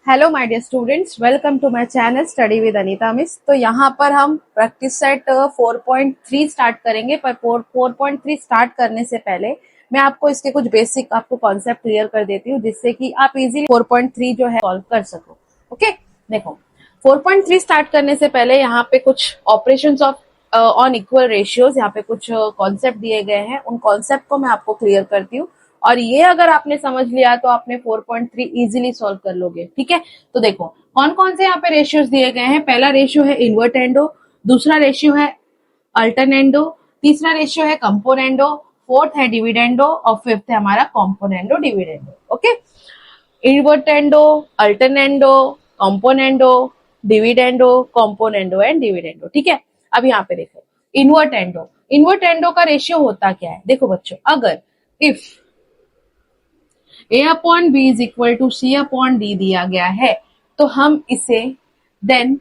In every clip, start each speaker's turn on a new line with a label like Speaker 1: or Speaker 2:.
Speaker 1: Hello my dear students, welcome to my channel study with Anita miss. तो यहाँ पर हम प्रैक्टिस सेट 4.3 स्टार्ट करेंगे, पर 4.3 स्टार्ट करने से पहले मैं आपको इसके कुछ बेसिक आपको कॉन्सेप्ट क्लियर कर देती हूँ, जिससे कि आप इजीली 4.3 जो है सॉल्व कर सको। ओके, देखो 4.3 स्टार्ट करने से पहले यहाँ पे कुछ operations of on equal ratios, यहाँ पे कुछ कॉन्सेप्ट दिए गए हैं। उन कॉन्सेप्ट को मैं आपको क्लियर करती हूँ, और ये अगर आपने समझ लिया तो आपने 4.3 इजीली सॉल्व कर लोगे। ठीक है, तो देखो कौन कौन से यहाँ पे रेशियोज दिए गए हैं। पहला रेशियो है इन्वर्टेंडो, दूसरा रेशियो है अल्टरनेंडो, तीसरा रेशियो है कंपोनेंडो, फोर्थ है डिविडेंडो और फिफ्थ है हमारा componendo dividendo. Okay, invertendo, alternendo, componendo, dividendo, componendo and dividendo. ठीक है, अब यहाँ पे देखो इन्वर्टेंडो। इन्वर्टेंडो का रेशियो होता क्या है, देखो बच्चों, अगर if a upon B is equal to C upon D दिया गया है, तो हम इसे देन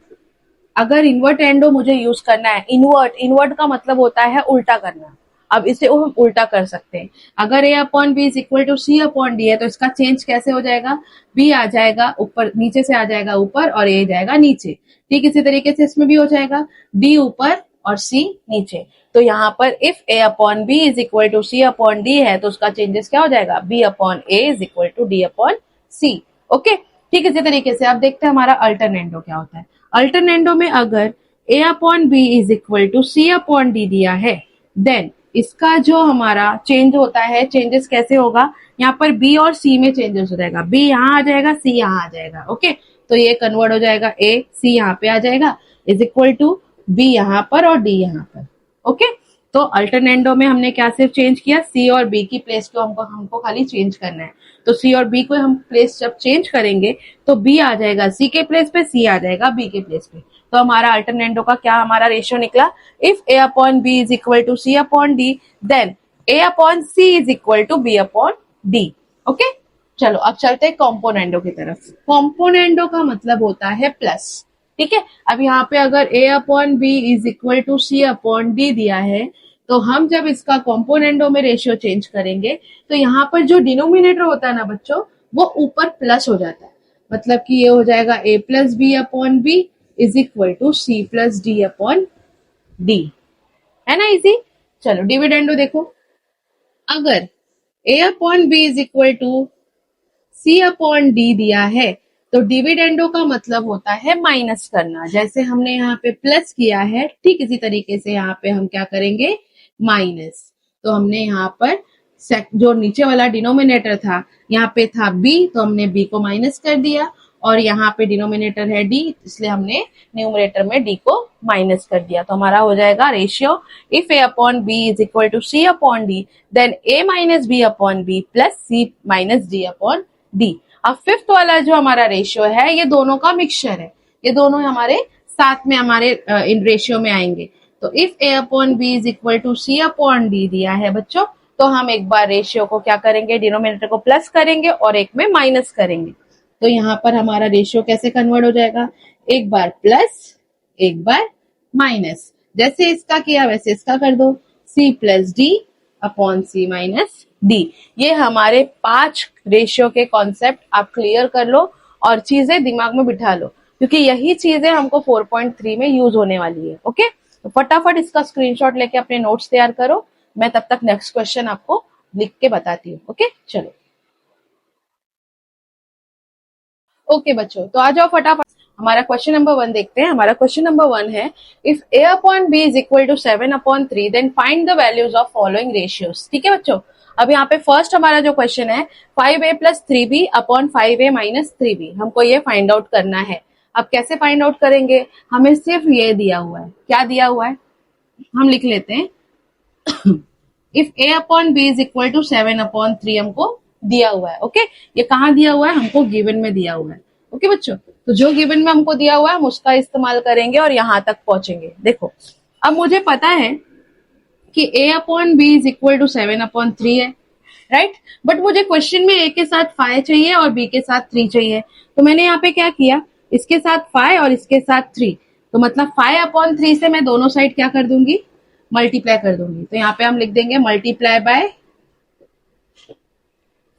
Speaker 1: अगर इन्वर्टेंडो मुझे यूज करना है, इन्वर्ट का मतलब होता है उल्टा करना। अब इसे हम उल्टा कर सकते हैं। अगर a upon B is equal to C upon D है, तो इसका चेंज कैसे हो जाएगा, b आ जाएगा ऊपर, नीचे से आ जाएगा ऊपर और a जाएगा नीचे। ठीक इसी तरीके से इसमें भी हो जाएगा, d ऊपर और c नीचे। तो यहाँ पर if a upon B is equal to C upon D है, तो उसका चेंजेस क्या हो जाएगा, b upon a is equal to d upon c। Okay, ठीक इसी तरीके से आप देखते हैं हमारा अल्टरनेंडो क्या होता है। अल्टरनेंडो में अगर a upon B is equal to C upon D दिया है, देन इसका जो हमारा चेंज होता है, चेंजेस कैसे होगा, यहाँ पर b और c में चेंजेस हो जाएगा। b यहाँ आ जाएगा, c यहाँ आ जाएगा। ओके, तो ये कन्वर्ट हो जाएगा, a c यहाँ पे आ जाएगा इज इक्वल टू b यहाँ पर और d यहाँ पर। ओके, तो अल्टरनेंडो में हमने क्या सिर्फ चेंज किया, c और b की प्लेस को हमको खाली चेंज करना है। तो c और b को हम प्लेस जब चेंज करेंगे तो b आ जाएगा c के प्लेस पे, c आ जाएगा b के प्लेस पे। तो हमारा अल्टरनेंडो का क्या हमारा रेशियो निकला, if a upon b is equal to c upon d, then a upon c is equal to b upon d। Okay, चलो अब चलते हैं कॉम्पोनेंडो की तरफ। कॉम्पोनेंडो का मतलब होता है प्लस। ठीक है, अब यहाँ पे अगर a upon B is equal to C upon D दिया है, तो हम जब इसका कॉम्पोनेंडो में रेशियो चेंज करेंगे, तो यहाँ पर जो डिनोमिनेटर होता है ना बच्चों, वो ऊपर प्लस हो जाता है। मतलब कि ये हो जाएगा a plus B upon B is equal to C plus D upon D, है ना इजी। चलो डिविडेंडो देखो, अगर a upon B is equal to C upon D दिया है, तो डिविडेंडो का मतलब होता है माइनस करना। जैसे हमने यहाँ पे प्लस किया है, ठीक इसी तरीके से यहाँ पे हम क्या करेंगे, माइनस। तो हमने यहाँ पर जो नीचे वाला डिनोमिनेटर था, यहाँ पे था b, तो हमने b को माइनस कर दिया, और यहाँ पे डिनोमिनेटर है d, इसलिए हमने न्यूमरेटर में d को माइनस कर दिया। तो हमारा हो जाएगा ratio, if a upon B is equal to C upon D, then a minus B upon B plus c minus D upon D. अब फिफ्थ वाला जो हमारा रेशियो है, ये दोनों का मिक्सचर है, ये दोनों हमारे साथ में हमारे इन रेशियो में आएंगे। तो if a upon B is equal to C upon D दिया है बच्चों, तो हम एक बार रेशियो को क्या करेंगे, डिनोमिनेटर को प्लस करेंगे और एक में माइनस करेंगे। तो यहाँ पर हमारा रेशियो कैसे कन्वर्ट हो जाएगा, एक बार प्लस एक बार माइनस। जैसे इसका किया वैसे इसका कर दो, c प्लस डी अपॉन सी माइनस डी। ये हमारे 5 रेशियो के कॉन्सेप्ट आप क्लियर कर लो और चीजें दिमाग में बिठा लो, क्योंकि यही चीजें हमको 4.3 में यूज होने वाली है। ओके, तो फटाफट इसका स्क्रीनशॉट लेके अपने नोट्स तैयार करो। मैं तब तक नेक्स्ट क्वेश्चन आपको लिख के बताती हूँ। ओके, चलो ओके बच्चों, तो आ जाओ फटाफट हमारा क्वेश्चन नंबर 1 देखते हैं। हमारा क्वेश्चन नंबर 1 है, if a upon b is equal to 7 upon 3, then find the values of following ratios. ठीक है बच्चों, अब यहाँ पे फर्स्ट हमारा जो क्वेश्चन है, 5a plus 3b upon 5a minus 3b, हमको ये फाइंड आउट करना है। अब कैसे फाइंड आउट करेंगे, हमें सिर्फ ये दिया हुआ है, क्या दिया हुआ है हम लिख लेते हैं। If a upon b is equal to 7 upon 3 हमको दिया हुआ है। ओके, ये कहाँ दिया हुआ है, हमको गिवन में दिया हुआ है। ओके बच्चों, तो जो गिवन में हमको दिया हुआ है हम उसका इस्तेमाल करेंगे और यहां तक पहुंचेंगे। देखो, अब मुझे पता है कि a upon B is equal to 7 upon 3 है, राइट। बट मुझे क्वेश्चन में a के साथ 5 चाहिए और b के साथ 3 चाहिए। तो मैंने यहाँ पे क्या किया, इसके साथ 5 और इसके साथ 3, तो मतलब 5 अपॉन 3 से मैं दोनों साइड क्या कर दूंगी, मल्टीप्लाई कर दूंगी। तो यहाँ पे हम लिख देंगे multiply by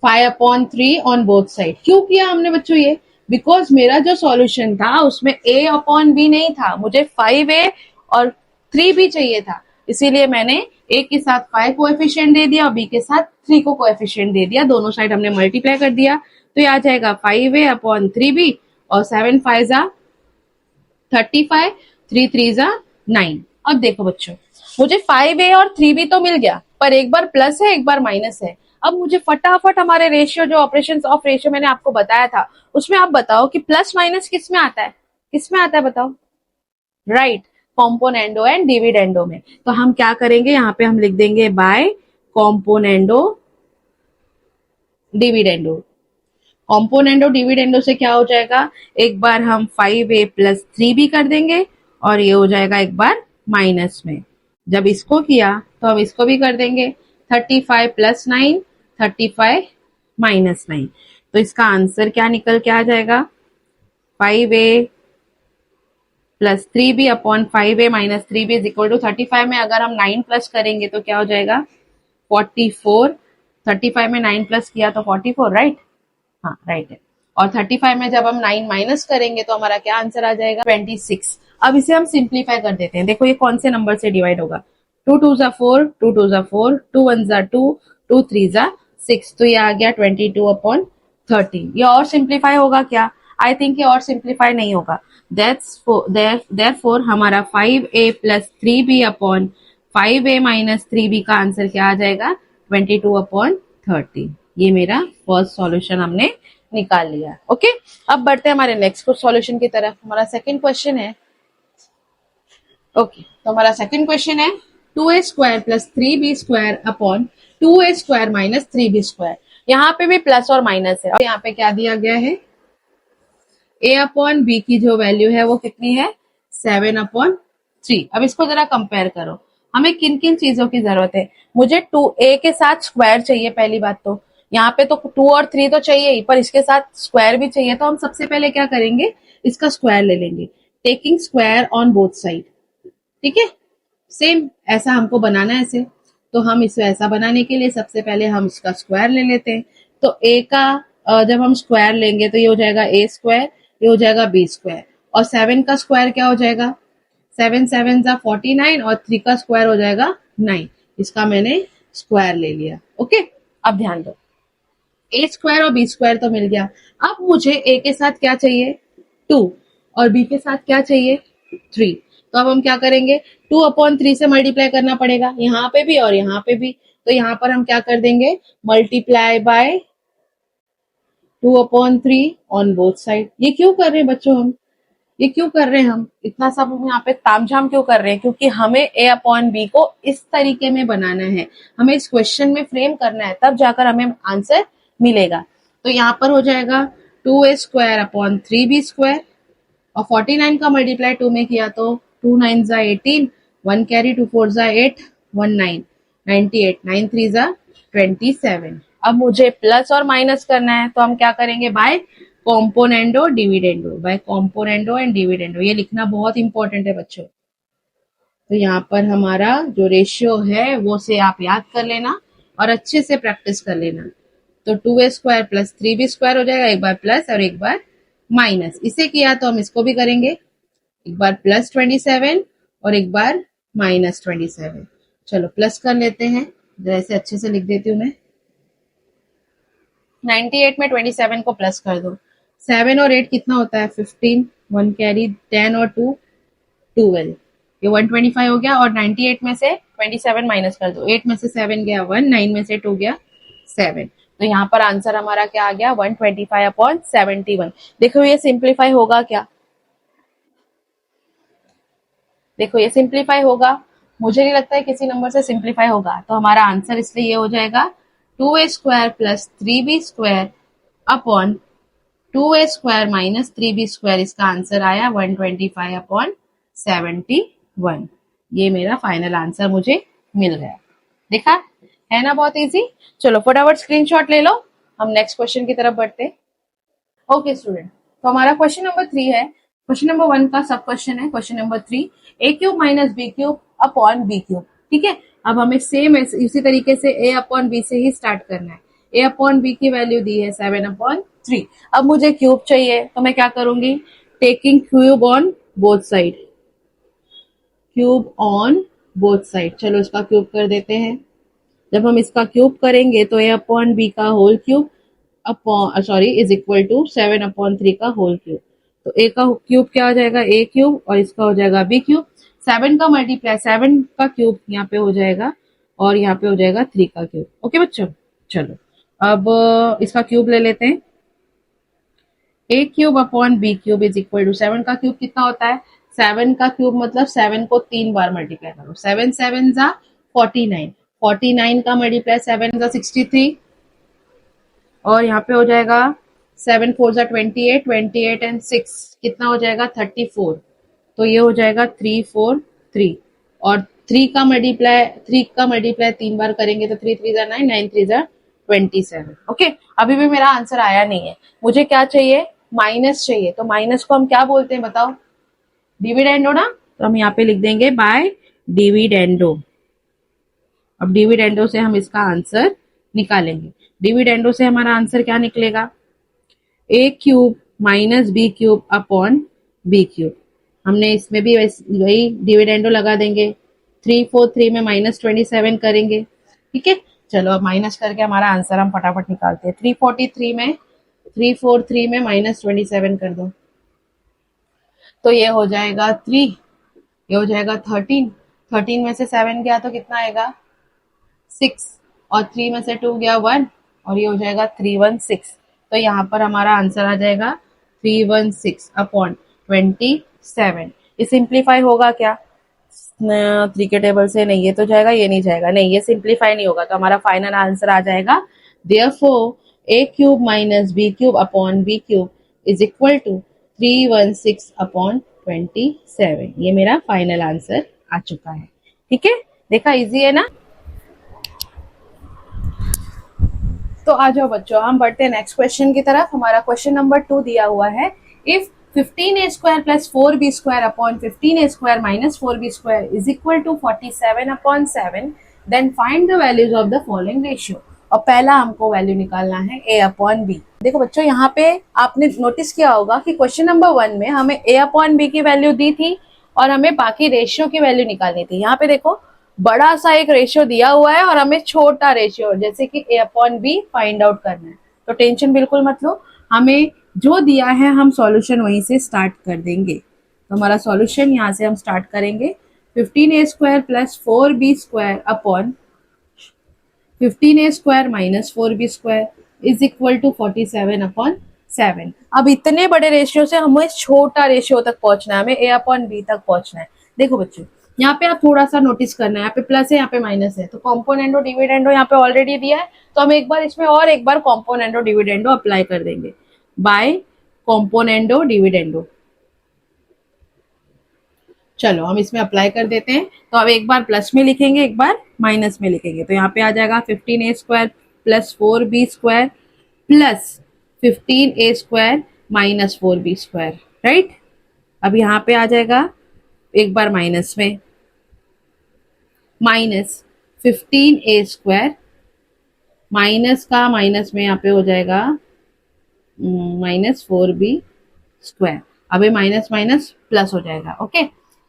Speaker 1: 5 upon 3 on both side. क्यों किया हमने बच्चों ये, बिकॉज मेरा जो सॉल्यूशन था उसमें a अपॉन b नहीं था, मुझे 5a और 3b चाहिए था, इसीलिए मैंने a के साथ 5 कोएफिशिएंट दे दिया और b के साथ 3 को कोएफिशिएंट दे दिया, दोनों साइड हमने मल्टीप्लाई कर दिया, तो ये आ जाएगा 5a अपॉन 3b और 7 5 जा 35, 3 3 जा 9। अब देखो बच्चों, मुझे 5a और 3b तो मिल गया, पर एक बार प्लस है एक बार माइनस है। अब मुझे फटाफट हमारे रेशियो, जो ऑपरेशंस ऑफ रेशियो मैंने आपको बताया था, उसमें आप बताओ कि प्लस माइनस किस में आता है, किस में आता है बताओ। राइट, कॉम्पोनेंडो एंड डिविडेंडो में। तो हम क्या करेंगे, यहाँ पे हम लिख देंगे by componendo dividendo. Componendo dividendo से क्या हो जाएगा, एक बार हम 5a प्लस 3b कर देंगे और ये हो जाएगा एक बार माइनस में। जब इसको किया तो हम इसको भी कर देंगे, 35 प्लस 9 35 माइनस 9। तो इसका आंसर क्या निकल के आ जाएगा, 5a plus 3b upon 5a minus 3b is equal to 35 में अगर हम 9 प्लस करेंगे तो क्या हो जाएगा 44। 35 में 9 प्लस किया तो 44, राइट, हाँ राइट है। और 35 में जब हम 9 माइनस करेंगे तो हमारा क्या आंसर आ जाएगा 26। अब इसे हम सिंप्लीफाई कर देते हैं, देखो ये कौन से नंबर से डिवाइड होगा, 2 2 जा 4, 2 2 जा 4, 2 1 जा 2, 2 3 जा 6, तो ये आ गया 22 अपॉन 30। ये और सिंप्लीफाई होगा क्या, आई थिंक ये और सिंप्लीफाई नहीं होगा। देयरफॉर हमारा 5a plus 3b upon 5a minus 3b का आंसर क्या आ जाएगा 22 अपॉन 30। ये मेरा फर्स्ट सॉल्यूशन हमने निकाल लिया। ओके, अब बढ़ते हैं हमारे नेक्स्ट सॉल्यूशन की तरफ। हमारा सेकंड क्वेश्चन है, ओके तो हमारा सेकंड क्वेश्चन है 2a square plus 3b square upon 2a square minus 3b square. यहाँ पे भी प्लस और माइनस है और यहाँ पे क्या दिया गया है, a अपॉन b की जो वैल्यू है वो कितनी है 7 अपॉन 3। अब इसको जरा कंपेयर करो, हमें किन किन चीजों की जरूरत है, मुझे 2a के साथ स्क्वायर चाहिए पहली बात, तो यहाँ पे तो 2 और 3 तो चाहिए ही, पर इसके साथ स्क्वायर भी चाहिए, तो हम सबसे पहले क्या करेंगे, इसका स्क्वायर ले लेंगे, taking square on both side. ठीक है, सेम ऐसा हमको बनाना है इसे, तो हम इसे ऐसा बनाने के लिए सबसे पहले हम इसका स्क्वायर ले लेते हैं। तो a का जब हम स्क्वायर लेंगे तो ये हो जाएगा a स्क्वायर, ये हो जाएगा b स्क्वायर, और 7 का स्क्वायर क्या हो जाएगा 7 7 जा 49 और 3 का स्क्वायर हो जाएगा 9। इसका मैंने स्क्वायर ले लिया। ओके, अब ध्यान दो, a स्क्वायर और b स्क्वायर तो मिल गया, अब मुझे a के साथ क्या चाहिए 2 और b के साथ क्या चाहिए 3। तो अब हम क्या करेंगे 2 अपॉन 3 से मल्टीप्लाई करना पड़ेगा, यहाँ पे भी और यहाँ पे भी, तो यहाँ पर हम क्या कर देंगे multiply by 2 upon 3 on both side. ये क्यों कर रहे हैं बच्चों, हम ये क्यों कर रहे हैं, हम इतना सब हम यहाँ पे तामझाम क्यों कर रहे हैं, क्योंकि हमें a अपॉन बी को इस तरीके में बनाना है, हमें इस क्वेश्चन में फ्रेम करना है, तब जाकर हमें आंसर मिलेगा। तो यहाँ पर हो जाएगा 2a square upon 3b square, और 49 का मल्टीप्लाई 2 में किया तो 2 9 जा 18, 1 कैरी 2 4 जा 8, 1 9 98, 9 3 जा 27। अब मुझे प्लस और माइनस करना है, तो हम क्या करेंगे by componendo dividendo, by componendo and dividendo, ये लिखना बहुत इंपॉर्टेंट है बच्चों। तो यहाँ पर हमारा जो रेशियो है वो से आप याद कर लेना और अच्छे से प्रैक्टिस कर लेना। तो 2a square plus 3b square हो जाएगा, एक बार प्लस और एक बार माइनस, इसे किया तो हम इसको भी करेंगे, एक बार प्लस 27 और एक बार माइनस 27। चलो प्लस कर लेते हैं, जैसे अच्छे से लिख देती हूँ मैं, 98 में 27 को प्लस कर दो, 7 और 8 कितना होता है 15, 1 कैरी 10 और 2 12, ये 125 हो गया, और 98 में से 27 माइनस कर दो, 8 में से 7 गया 1, 9 में से 2 गया 7, तो यहाँ पर आंसर हमारा क्या आ गया 125 अपॉन 71। देखो ये सिंप्लीफाई होगा क्या, देखो ये सिंप्लीफाई होगा, मुझे नहीं लगता है किसी नंबर से सिंप्लीफाई होगा, तो हमारा आंसर इसलिए ये हो जाएगा 2a square plus 3b square upon 2a square minus 3b square, इसका आंसर आया 125 अपॉन 71। ये मेरा फाइनल आंसर मुझे मिल गया, देखा है ना, बहुत इजी। चलो फटाफट स्क्रीनशॉट ले लो, हम नेक्स्ट क्वेश्चन की तरफ बढ़ते। ओके स्टूडेंट, तो हमारा क्वेश्चन नंबर 3 है, क्वेश्चन नंबर 1 का सब क्वेश्चन है, question number 3 a cube minus B cube upon B cube. ठीक है, अब हमें सेम इसी तरीके से a अपॉन बी से ही स्टार्ट करना है। a अपॉन बी की वैल्यू दी है 7 अपॉन 3। अब मुझे क्यूब चाहिए तो मैं क्या करूंगी, taking cube on both side, cube on both side. चलो इसका क्यूब कर देते हैं। जब हम इसका क्यूब करेंगे तो a अपॉन बी का whole cube upon sorry is equal to 7/3 का होल क्यूब। तो a का क्यूब क्या हो जाएगा, a क्यूब, और इसका हो जाएगा b क्यूब। 7 का मल्टीप्लाई 7 का क्यूब यहाँ पे हो जाएगा और यहाँ पे हो जाएगा 3 का क्यूब। ओके बच्चों, चलो अब इसका क्यूब ले लेते हैं। a cube upon b cube is equal to 7 का क्यूब कितना होता है, 7 का क्यूब मतलब 7 को 3 बार मल्टीप्लाई करो, 7 7 जा 49, 49 का मल्टीप्लाई 7 जा 63, और यहाँ पे हो जाएगा 7 4 जा 28, 28 एंड 6 कितना हो जाएगा 34। तो ये हो जाएगा 3 4 3, और 3 का मल्टीप्लाई 3 बार करेंगे तो 3 3 जा 9, 9 3 जा 27। ओके, अभी भी मेरा आंसर आया नहीं है। मुझे क्या चाहिए, माइनस चाहिए। तो माइनस को हम क्या बोलते हैं बताओ, डिविडेंडो ना। तो हम यहाँ पे लिख देंगे बाय डिविडेंडो। अब डिविडेंडो से हम इसका आंसर निकालेंगे। डिविडेंडो से हमारा आंसर क्या निकलेगा, a cube minus B cube upon B cube. हमने इसमें भी वही डिविडेंडो लगा देंगे, 3 4 3 में -27 करेंगे। ठीक है, चलो अब माइनस करके हमारा आंसर हम फटाफट निकालते हैं। 343 में 343 में -27 कर दो तो ये हो जाएगा 3, ये हो जाएगा 13, 13 में से 7 गया तो कितना आएगा 6, और 3 में से 2 गया 1, और ये हो जाएगा 316। तो यहाँ पर हमारा आंसर आ जाएगा 316 अपॉन 27। ये सिंप्लीफाई होगा क्या, 3 के टेबल से नहीं, ये तो जाएगा, ये नहीं जाएगा, नहीं ये सिंप्लीफाई नहीं होगा। तो हमारा फाइनल आंसर आ जाएगा therefore a cube minus b cube upon b cube is equal to 316 upon 27। ये मेरा फाइनल आंसर आ चुका है। ठीक है, देखा इजी है ना। तो आ जाओ बच्चों, हम बढ़ते हैं नेक्स्ट क्वेश्चन की तरफ। हमारा क्वेश्चन नंबर 2 दिया हुआ है, if 15a² plus 4b² upon 15a² minus 4b² is equal to 47 upon 7, then find the values of the following ratio. और पहला हमको वैल्यू निकालना है a अपॉन बी। देखो बच्चों, यहाँ पे आपने नोटिस किया होगा कि क्वेश्चन नंबर 1 में हमें a अपॉन बी की वैल्यू दी थी और हमें बाकी रेशियो की वैल्यू निकालनी थी। यहाँ पे देखो बड़ा सा एक रेशियो दिया हुआ है और हमें छोटा रेशियो जैसे कि a upon B find out करना है। तो टेंशन बिल्कुल मत लो, हमें जो दिया है हम सॉल्यूशन वहीं से स्टार्ट कर देंगे। तो हमारा सॉल्यूशन यहाँ से हम स्टार्ट करेंगे, 15a² plus 4b² upon 15a² minus 4b² is equal to 47 upon 7। अब इतने बड़े रेशियो से हमें छोटा रेशियो तक पहुंचना है, हमें a अपॉन बी तक पहुंचना है। देखो बच्चों, यहाँ पे आप थोड़ा सा नोटिस करना है, यहाँ पे प्लस है यहाँ पे माइनस है, तो कॉम्पोनेंडो डिविडेंडो यहाँ पे ऑलरेडी दिया है, तो हम एक बार इसमें और एक बार कॉम्पोनेंडो डिविडेंडो अप्लाई कर देंगे बाय कॉम्पोनेंडो डिविडेंडो। चलो हम इसमें अप्लाई कर देते हैं। तो अब एक बार प्लस में लिखेंगे, एक बार माइनस में लिखेंगे। तो यहाँ पे आ जाएगा 15a² plus 4b² plus 15a² minus 4b², right. अब यहाँ पे आ जाएगा एक बार माइनस में, माइनस 15a² माइनस का माइनस में यहाँ पे हो जाएगा माइनस 4b²। अब ये माइनस माइनस प्लस हो जाएगा। ओके,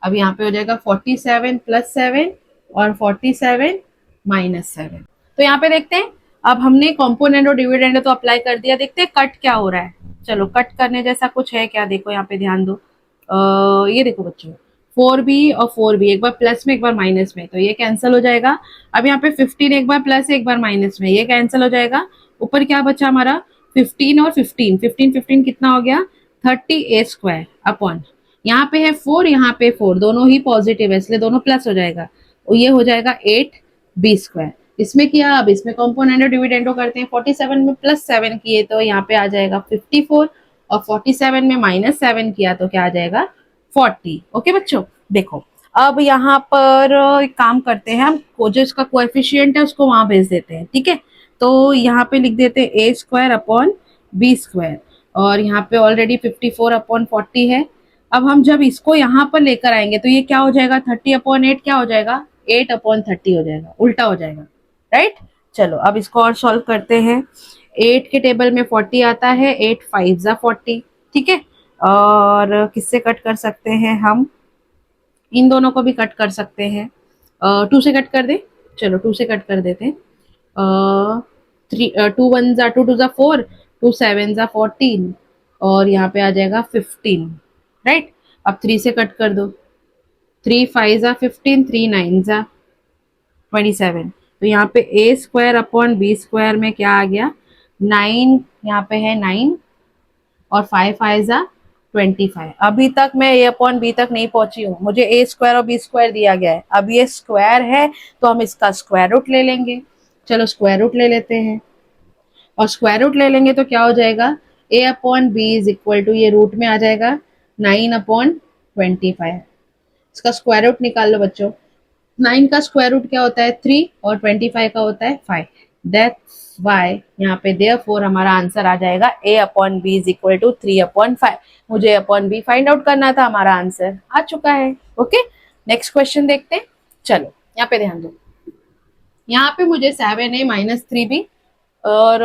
Speaker 1: अब यहाँ पे हो जाएगा 47 प्लस 7 और 47 माइनस 7। तो यहाँ पे देखते हैं, अब हमने कॉम्पोनेंट और डिविडेंड तो अप्लाई कर दिया, देखते हैं कट क्या हो रहा है। चलो कट करने जैसा कुछ है क्या, देखो यहाँ पे ध्यान दो। ये देखो बच्चों, 4b और 4b एक बार प्लस में एक बार माइनस में, तो ये कैंसिल हो जाएगा। अब यहाँ पे 15 एक बार प्लस एक बार माइनस में, ये कैंसिल हो जाएगा। ऊपर क्या बचा हमारा 15 और 15, 15 15 कितना हो गया 30a² अपॉन यहाँ पे है 4, यहाँ पे 4, दोनों ही पॉजिटिव है इसलिए दोनों प्लस हो जाएगा, और ये हो जाएगा 8b²। इसमें किया, अब इसमें कॉम्पोनेंडो डिविडेंडो करते हैं। 47 में प्लस 7 किए तो यहाँ पे आ जाएगा 54, और 47 में माइनस 7 किया तो क्या आ जाएगा 40। ओके बच्चों, देखो अब यहाँ पर एक काम करते हैं, हम जो इसका कोएफिशिएंट है उसको वहां भेज देते हैं। ठीक है, तो यहाँ पे लिख देते हैं a² अपॉन b², और यहाँ पे ऑलरेडी 54 अपॉन 40 है। अब हम जब इसको यहाँ पर लेकर आएंगे तो ये क्या हो जाएगा 30 अपॉन 8 क्या हो जाएगा 8 अपॉन 30 हो जाएगा, उल्टा हो जाएगा, राइट। चलो अब इसको और सॉल्व करते हैं। 8 के टेबल में 40 आता है, 8 5 जा 40, ठीक है। और किससे कट कर सकते हैं हम, इन दोनों को भी कट कर सकते हैं। 2 से कट कर दे, चलो 2 से कट कर देते हैं। 2 1 जा 2 2 जा 4, 2 7 जा 14 और यहाँ पे आ जाएगा 15, राइट। अब 3 से कट कर दो, 3 5 जा 15, 3 9 जा 27। तो यहाँ पे ए स्क्वायर अपॉन बी स्क्वायर में क्या आ गया, 9, यहाँ पे है 9 और 5 5 जा 25। अभी तक मैं ए अपॉन बी तक नहीं पहुंची हूँ, मुझे ए स्क्वायर और बी स्क्वायर दिया गया है। अब ये स्क्वायर है तो हम इसका स्क्वायर रूट ले लेंगे, चलो स्क्वायर रूट ले लेते हैं। और स्क्वायर रूट ले लेंगे तो क्या हो जाएगा, A upon B is equal to, ये रूट में आ जाएगा 9 अपॉन 25। इसका स्क्वायर रूट निकाल लो बच्चों। 9 का स्क्वायर रूट क्या होता है 3 और 25 का होता है 5। दैट्स वाई यहाँ पे देयरफॉर हमारा आंसर आ जाएगा A upon B is equal to 3 upon 5। मुझे अपॉन बी फाइंड आउट करना था, हमारा आंसर आ चुका है। ओके, नेक्स्ट क्वेश्चन देखते हैं। चलो यहाँ पे ध्यान दो, यहाँ पे मुझे 7a माइनस 3b और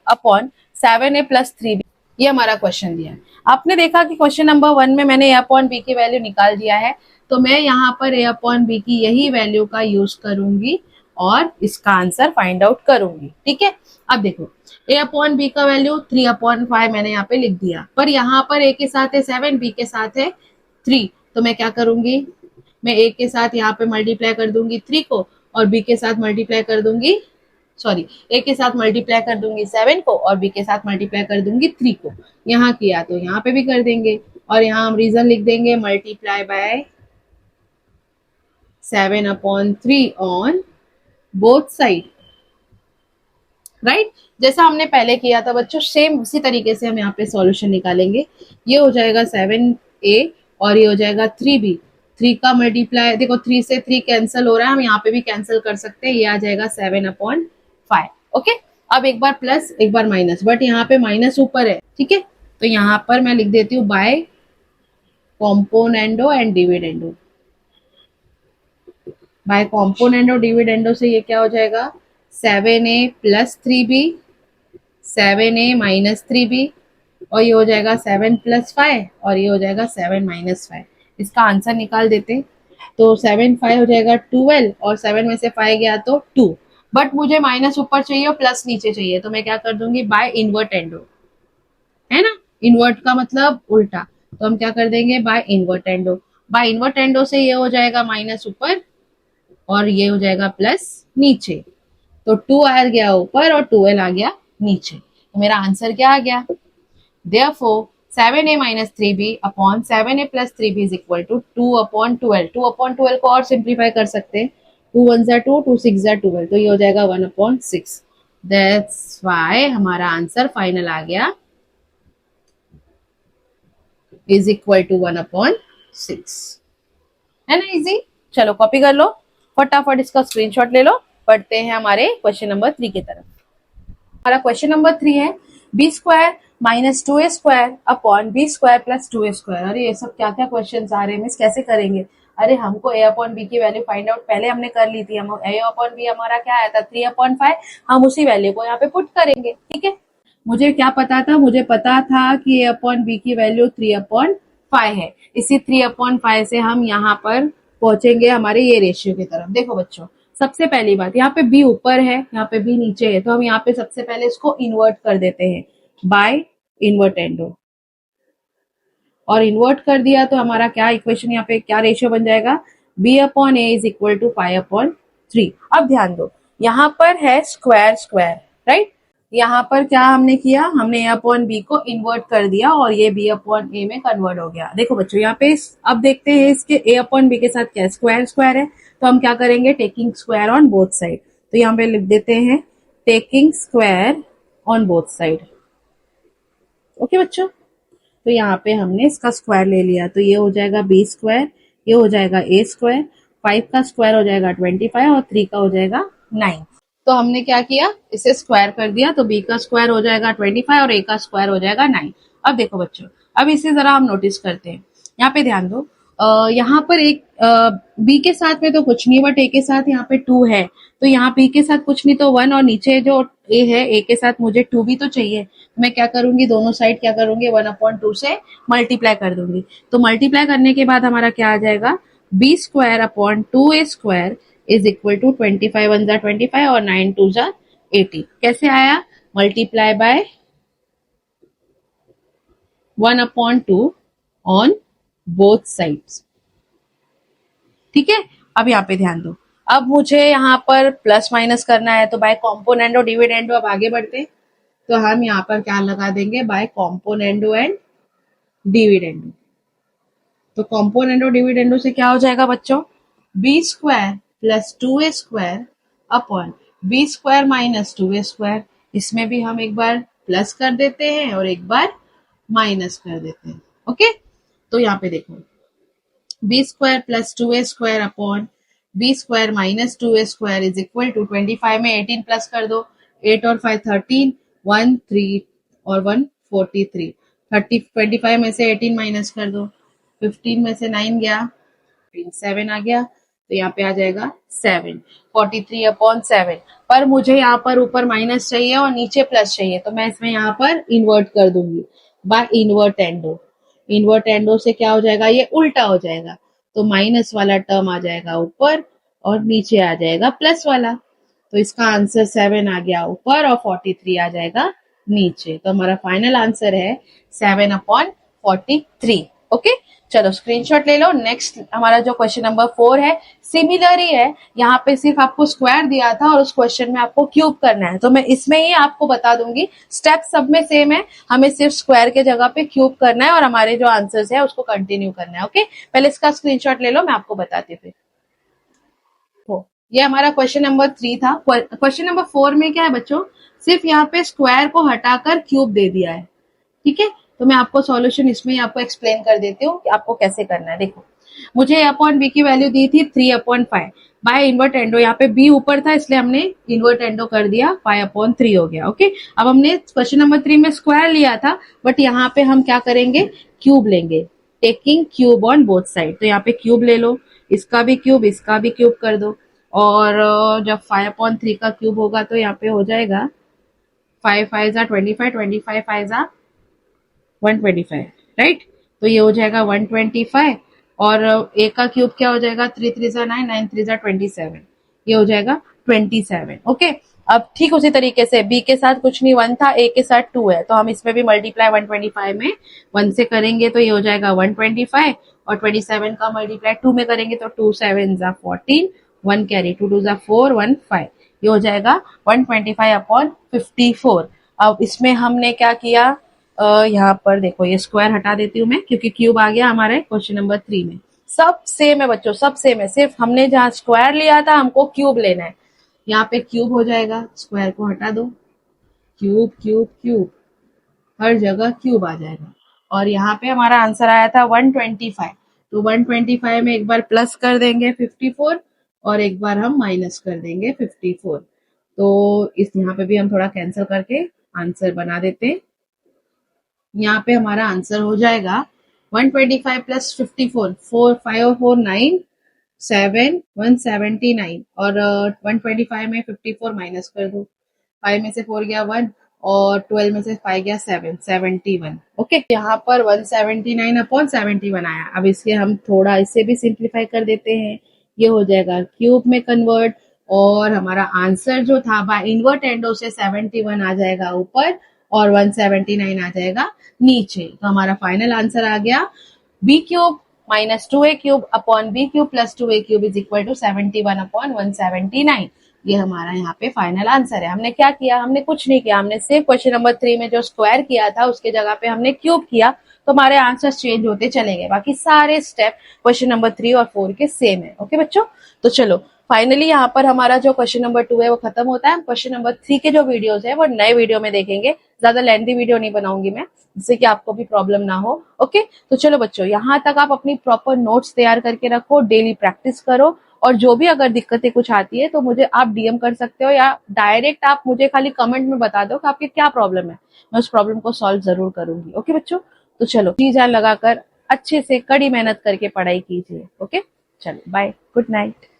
Speaker 1: अपॉन 7a प्लस 3b, ये हमारा क्वेश्चन दिया है। आपने देखा कि क्वेश्चन नंबर 1 में मैंने ए अपॉन बी की वैल्यू निकाल दिया है, तो मैं यहाँ पर ए अपॉन बी की यही वैल्यू का यूज करूंगी और इसका आंसर फाइंड आउट करूंगी, ठीक है। अब देखो ए अपॉन बी का वैल्यू 3 अपॉन 5 मैंने यहाँ पे लिख दिया, पर यहाँ पर ए के साथ है 7, बी के साथ है 3, तो मैं क्या करूंगी, मैं ए के साथ यहाँ पे मल्टीप्लाई कर दूंगी 3 को और बी के साथ मल्टीप्लाई कर दूंगी, सॉरी ए के साथ मल्टीप्लाई कर दूंगी 7 को और बी के साथ मल्टीप्लाई कर दूंगी 3 को। यहाँ किया तो यहाँ पे भी कर देंगे और यहाँ हम रीजन लिख देंगे multiply by 7 upon 3 on both side, right. जैसा हमने पहले किया था बच्चों, सेम उसी तरीके से हम यहाँ पे सॉल्यूशन निकालेंगे। ये हो जाएगा 7a और ये हो जाएगा 3b। 3 का मल्टीप्लाई, देखो 3 से 3 कैंसिल हो रहा है, हम यहाँ पे भी कैंसिल कर सकते हैं। ये आ जाएगा 7 अपॉन 5। ओके, अब एक बार प्लस एक बार माइनस, बट यहाँ पे माइनस ऊपर है, ठीक है। तो यहाँ पर मैं लिख देती हूँ by componendo and dividendo. By componendo dividendo से ये क्या हो जाएगा, 7a plus 3b, 7a minus 3b और ये हो जाएगा 7 प्लस 5 और ये हो जाएगा 7 माइनस 5। इसका आंसर निकाल देते, तो 7 5 हो जाएगा 12 और 7 में से 5 गया तो 2, बट मुझे माइनस ऊपर चाहिए और प्लस नीचे चाहिए, तो मैं क्या कर दूंगी बाय इन्वर्ट एंडो, है ना। इन्वर्ट का मतलब उल्टा, तो हम क्या कर देंगे by invertendo. By invertendo से ये हो जाएगा माइनस ऊपर और ये हो जाएगा प्लस नीचे, तो 2 आ गया ऊपर और 12 आ गया नीचे, तो मेरा आंसर क्या आ गया, therefore 7a minus 3b upon 7a plus 3b is equal to 2 upon 12। 2 upon 12 को और सिंप्लीफाई कर सकते हैं, 2 1 जा 2, 2 6 जा 12, तो ये हो जाएगा 1 upon 6। दैट्स वाई हमारा आंसर फाइनल आ गया इज इक्वल टू 1 upon 6, है ना इजी। चलो कॉपी कर लो, फटाफट इसका स्क्रीनशॉट ले लो। पढ़ते हैं हमारे क्वेश्चन नंबर 3 की तरफ। हमारा क्वेश्चन नंबर 3 है B square minus 2a square upon B square plus 2a square. अरे ये सब क्या क्या क्वेश्चन आ रहे हैं मिस, कैसे करेंगे। अरे हमको a अपॉन बी की वैल्यू फाइंड आउट पहले हमने कर ली थी, हम a अपॉन बी हमारा क्या आया था 3 अपॉन 5, हम उसी वैल्यू को यहाँ पे पुट करेंगे, ठीक है। मुझे क्या पता था, मुझे पता था कि a अपॉन बी की वैल्यू 3 अपॉन 5 है, इसी 3 अपॉन 5 से हम यहाँ पर पहुंचेंगे हमारे ये रेशियो की तरफ। देखो बच्चों, सबसे पहली बात, यहाँ पे b ऊपर है, यहाँ पे b नीचे है, तो हम यहाँ पे सबसे पहले इसको इन्वर्ट कर देते हैं बाय इन्वर्ट एंडो, और इन्वर्ट कर दिया तो हमारा क्या इक्वेशन, यहाँ पे क्या रेशियो बन जाएगा, b upon A is equal to 5 upon 3। अब ध्यान दो, यहाँ पर है स्क्वायर स्क्वायर, राइट। यहाँ पर क्या हमने किया, हमने a अपॉन बी को इन्वर्ट कर दिया और ये b अपॉन ए में कन्वर्ट हो गया। देखो बच्चों यहाँ पे अब देखते हैं इसके a अपॉन बी के साथ क्या स्क्वायर स्क्वायर है, तो हम क्या करेंगे taking square on both side, तो यहाँ पे लिख देते हैं taking square on both side. Okay बच्चों, तो यहाँ पे हमने इसका स्क्वायर ले लिया, तो ये हो जाएगा बी स्क्वायर, ये हो जाएगा ए स्क्वायर, 5 का स्क्वायर हो जाएगा 25 और 3 का हो जाएगा 9। तो हमने क्या किया, इसे स्क्वायर कर दिया, तो b का स्क्वायर हो जाएगा 25 और a का स्क्वायर हो जाएगा 9। अब देखो बच्चों, अब इसे जरा हम नोटिस करते हैं, यहाँ पे ध्यान दो, यहाँ पर एक b के साथ में तो कुछ नहीं, बट a के साथ यहाँ पे 2 है, तो यहाँ b के साथ कुछ नहीं तो 1 और नीचे जो ए है, ए के साथ मुझे 2 भी तो चाहिए। मैं क्या करूंगी, दोनों साइड क्या करूंगी, 1/2 से मल्टीप्लाई कर दूंगी। तो मल्टीप्लाई करने के बाद हमारा क्या आ जाएगा, B square upon 2a square is equal to 25 1 जा 25 और 9 2 जा 80। कैसे आया, multiply by 1/2 on both sides. ठीक है, अब यहाँ पे ध्यान दो, अब मुझे यहाँ पर प्लस माइनस करना है, तो बाय कॉम्पोनेंडो डिविडेंडो अब आगे बढ़ते हैं। तो हम यहाँ पर क्या लगा देंगे, बाय कॉम्पोनेंडो एंड डिविडेंडो। तो कॉम्पोनेंडो डिविडेंडो से क्या हो जाएगा बच्चों, B square plus 2a square upon B square minus 2a square. इसमें भी हम एक बार प्लस कर देते हैं और एक बार माइनस कर देते हैं। ओके, तो यहाँ पे देखो, B square plus 2a square upon B square minus 2a square is equal to 25 में 18 प्लस कर दो, 8 और 5 13, 1 3 और 1 43, 25 में से 18 माइनस कर दो, 15 में से 9 गया, 7 आ गया, तो यहाँ पे आ जाएगा 7, 43 अपॉन 7। पर मुझे यहाँ पर ऊपर माइनस चाहिए और नीचे प्लस चाहिए, तो मैं इसमें यहाँ पर इन्वर्ट कर दूंगी by invertendo. Invertendo से क्या हो जाएगा, ये उल्टा हो जाएगा, तो माइनस वाला टर्म आ जाएगा ऊपर और नीचे आ जाएगा प्लस वाला। तो इसका आंसर 7 आ गया ऊपर और 43 आ जाएगा नीचे। तो हमारा फाइनल आंसर है 7/43। ओके, चलो स्क्रीनशॉट ले लो। नेक्स्ट हमारा जो क्वेश्चन नंबर 4 है, सिमिलर ही है, यहाँ पे सिर्फ आपको स्क्वायर दिया था और उस क्वेश्चन में आपको क्यूब करना है। तो मैं इसमें ही आपको बता दूंगी, स्टेप सब में सेम है, हमें सिर्फ स्क्वायर के जगह पे क्यूब करना है और हमारे जो आंसर्स है उसको कंटिन्यू करना है। ओके, पहले इसका स्क्रीनशॉट ले लो, मैं आपको बताती हूँ। ये हमारा क्वेश्चन नंबर 3 था। क्वेश्चन नंबर 4 में क्या है बच्चों, सिर्फ यहाँ पे स्क्वायर को हटाकर क्यूब दे दिया है। ठीक है, तो मैं आपको सॉल्यूशन इसमें आपको एक्सप्लेन कर देती हूँ कि आपको कैसे करना है। देखो, मुझे a अपॉन बी की वैल्यू दी थी 3/5 बाय इन्वर्ट एंडो। यहाँ पे b ऊपर था इसलिए हमने इन्वर्ट एंडो कर दिया, 5/3 हो गया। ओके, अब हमने क्वेश्चन नंबर 3 में स्क्वायर लिया था, बट यहाँ पे हम क्या करेंगे, क्यूब लेंगे, taking cube on both side. तो यहाँ पे क्यूब ले लो, इसका भी क्यूब इसका भी क्यूब कर दो, और जब 5/3 का क्यूब होगा तो यहाँ पे हो जाएगा 5 5 जा 25, 25 5 जा 125, राइट। तो ये हो जाएगा 125 और ए का क्यूब क्या हो जाएगा, 3 3 जा 9, 9 3 जा 27, ये हो जाएगा 27। ओके, अब ठीक उसी तरीके से बी के साथ कुछ नहीं 1 था, ए के साथ 2 है, तो हम इसमें भी मल्टीप्लाई 125 में 1 से करेंगे तो ये हो जाएगा 125 और 27 का मल्टीप्लाई 2 में करेंगे तो 2 7 जा 14, 1 कैरी 2 2 जा 4 1 5, ये हो जाएगा 125/54। अब इसमें हमने क्या किया, यहाँ पर देखो ये स्क्वायर हटा देती हूँ मैं क्योंकि क्यूब आ गया हमारे क्वेश्चन नंबर 3 में। सब सेम है बच्चों, सब सेम है, सिर्फ हमने जहाँ स्क्वायर लिया था हमको क्यूब लेना है। यहाँ पे क्यूब हो जाएगा, स्क्वायर को हटा दो, क्यूब क्यूब क्यूब, हर जगह क्यूब आ जाएगा। और यहाँ पे हमारा आंसर आया था 125, तो 125 में एक बार प्लस कर देंगे 54 और एक बार हम माइनस कर देंगे 54। तो इस यहाँ पे भी हम थोड़ा कैंसिल करके आंसर बना देते हैं। यहाँ पे हमारा आंसर हो जाएगा 125 प्लस 54, 4 5 और 4 9 7 179 और 125 में 54 माइनस कर दो, 5 में से 4 गया 1 और 12 में से 5 गया 7, 71। ओके, यहाँ पर 179/71 आया। अब इसके हम थोड़ा इसे भी सिंप्लीफाई कर देते हैं, ये हो जाएगा क्यूब में कन्वर्ट और हमारा आंसर जो था बाय इन्वर्ट एंडो से 71 आ जाएगा ऊपर और 179 आ जाएगा नीचे। तो हमारा फाइनल आंसर आ गया B cube minus 2a cube upon B cube plus 2a cube is equal to 71/179। ये हमारा यहाँ पे फाइनल आंसर है। हमने क्या किया, हमने कुछ नहीं किया, हमने सिर्फ क्वेश्चन नंबर 3 में जो स्क्वायर किया था उसके जगह पे हमने क्यूब किया, तो हमारे आंसर्स चेंज होते चले गए। बाकी सारे स्टेप क्वेश्चन नंबर 3 और 4 के सेम है। ओके बच्चों, तो चलो फाइनली यहाँ पर हमारा जो क्वेश्चन नंबर 2 है वो खत्म होता है। क्वेश्चन नंबर 3 के जो वीडियोस है वो नए वीडियो में देखेंगे, ज्यादा लेंथी वीडियो नहीं बनाऊंगी मैं, जिससे कि आपको भी प्रॉब्लम ना हो। ओके, तो चलो बच्चों, यहाँ तक आप अपनी प्रॉपर नोट्स तैयार करके रखो, डेली प्रैक्टिस करो, और जो भी अगर दिक्कतें कुछ आती है तो मुझे आप डीएम कर सकते हो या डायरेक्ट आप मुझे खाली कमेंट में बता दो कि आपकी क्या प्रॉब्लम है, मैं उस प्रॉब्लम को सॉल्व जरूर करूंगी। ओके बच्चों, तो चलो जी जान लगाकर अच्छे से कड़ी मेहनत करके पढ़ाई कीजिए। ओके, चलो बाय, गुड नाइट।